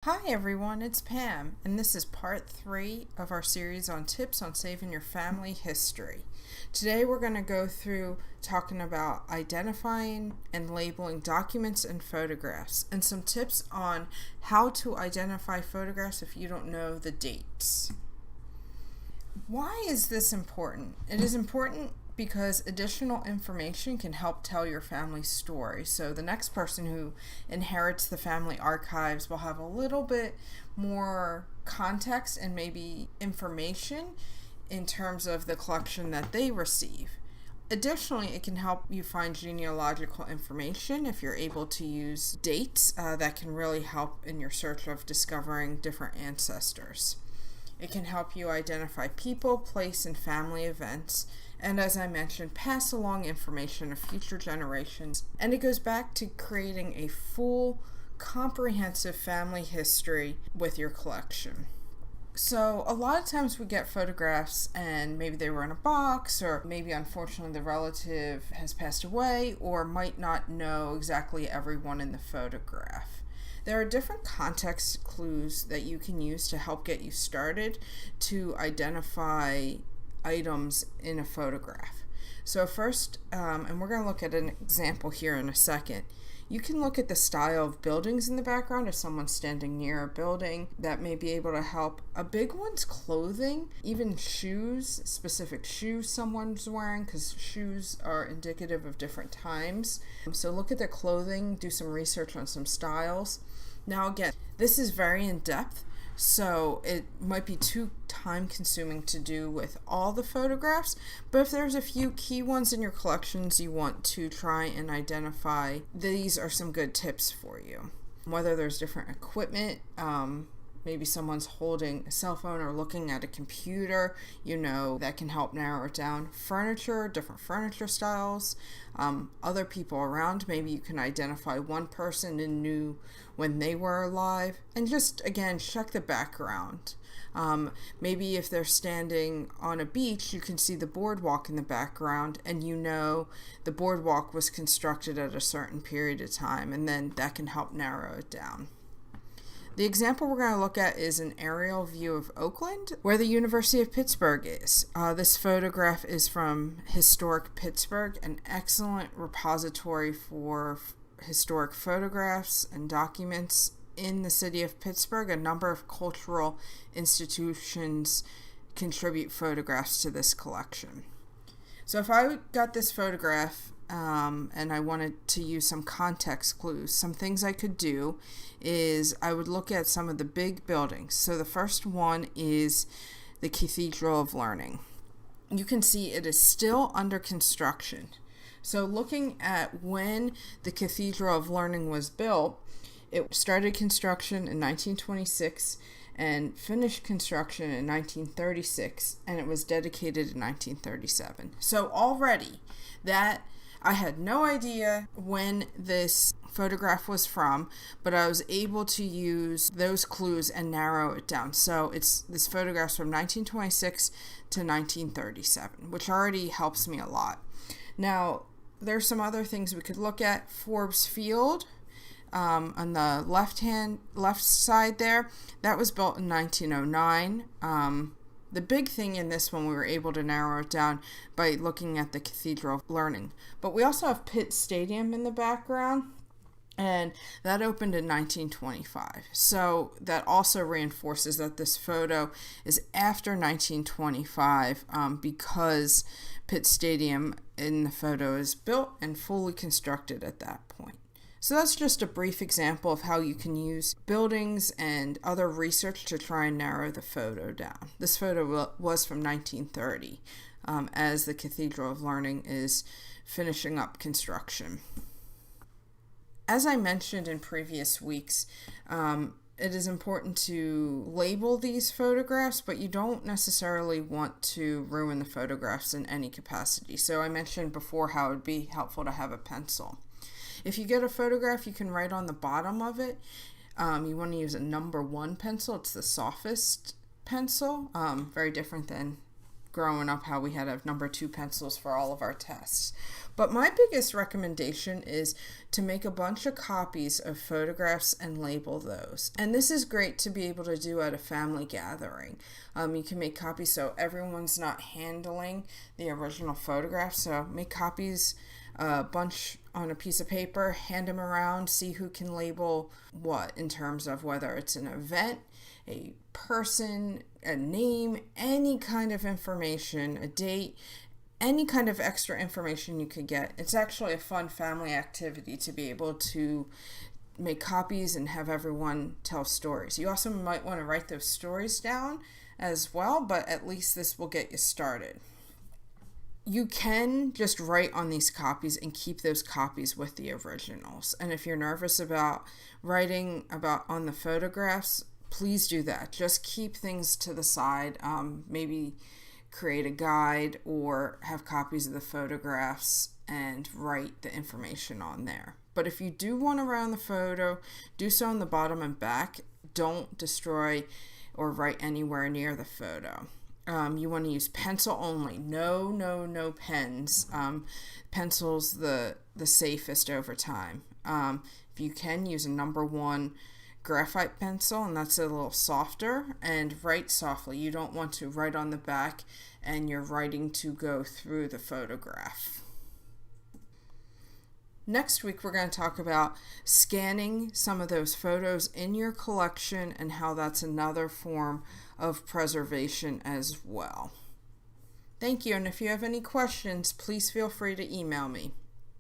Hi everyone, it's Pam, and this is part 3 of our series on tips on saving your family history. Today we're going to go through talking about identifying and labeling documents and photographs, and some tips on how to identify photographs if you don't know the dates. Why is this important? It is important because additional information can help tell your family's story. So the next person who inherits the family archives will have a little bit more context and maybe information in terms of the collection that they receive. Additionally, it can help you find genealogical information if you're able to use dates that can really help in your search of discovering different ancestors. It can help you identify people, place, and family events, and as I mentioned, pass along information to future generations. And it goes back to creating a full, comprehensive family history with your collection. So a lot of times we get photographs and maybe they were in a box, or maybe unfortunately the relative has passed away or might not know exactly everyone in the photograph. There are different context clues that you can use to help get you started to identify items in a photograph. So first, and we're going to look at an example here in a second, you can look at the style of buildings in the background. If someone's standing near a building, that may be able to help. A big one's clothing, even shoes, specific shoes someone's wearing, because shoes are indicative of different times. So look at their clothing, do some research on some styles. Now again, this is very in-depth, so it might be too time consuming to do with all the photographs, but if there's a few key ones in your collections you want to try and identify, these are some good tips for you. Whether there's different equipment, maybe someone's holding a cell phone or looking at a computer, that can help narrow it down. Furniture, different furniture styles, other people around, maybe you can identify one person and knew when they were alive, and just again check the background. Maybe if they're standing on a beach, you can see the boardwalk in the background, and the boardwalk was constructed at a certain period of time, and then that can help narrow it down. The example we're going to look at is an aerial view of Oakland, where the University of Pittsburgh is. This photograph is from Historic Pittsburgh, an excellent repository for historic photographs and documents in the city of Pittsburgh. A number of cultural institutions contribute photographs to this collection. So if I got this photograph and I wanted to use some context clues, some things I could do is I would look at some of the big buildings. So the first one is the Cathedral of Learning. You can see it is still under construction. So looking at when the Cathedral of Learning was built, it started construction in 1926 and finished construction in 1936, and it was dedicated in 1937. So already that I had no idea when this photograph was from, but I was able to use those clues and narrow it down. So this photograph's from 1926 to 1937, which already helps me a lot. Now, there's some other things we could look at. Forbes Field, on the left side there, that was built in 1909. The big thing in this one, we were able to narrow it down by looking at the Cathedral of Learning. But we also have Pitt Stadium in the background, and that opened in 1925. So that also reinforces that this photo is after 1925 because Pitt Stadium in the photo is built and fully constructed at that point. So that's just a brief example of how you can use buildings and other research to try and narrow the photo down. This photo was from 1930 as the Cathedral of Learning is finishing up construction. As I mentioned in previous weeks, it is important to label these photographs, but you don't necessarily want to ruin the photographs in any capacity. So I mentioned before how it would be helpful to have a pencil. If you get a photograph, you can write on the bottom of it. You want to use a number 1 pencil. It's the softest pencil, very different than growing up how we had to have number 2 pencils for all of our tests. But my biggest recommendation is to make a bunch of copies of photographs and label those. And this is great to be able to do at a family gathering. You can make copies so everyone's not handling the original photograph. So make copies, a bunch on a piece of paper, hand them around, see who can label what in terms of whether it's an event, a person, a name, any kind of information, a date, any kind of extra information you could get. It's actually a fun family activity to be able to make copies and have everyone tell stories. You also might want to write those stories down as well, but at least this will get you started. You can just write on these copies and keep those copies with the originals. And if you're nervous about writing about on the photographs, please do that. Just keep things to the side. Maybe create a guide or have copies of the photographs and write the information on there. But if you do want to write on the photo, do so on the bottom and back. Don't destroy or write anywhere near the photo. You want to use pencil only. No pens. Pencil's the safest over time. If you can, use a number 1 graphite pencil, and that's a little softer, and write softly. You don't want to write on the back and you're writing to go through the photograph. Next week, we're going to talk about scanning some of those photos in your collection and how that's another form of preservation as well. Thank you, and if you have any questions, please feel free to email me.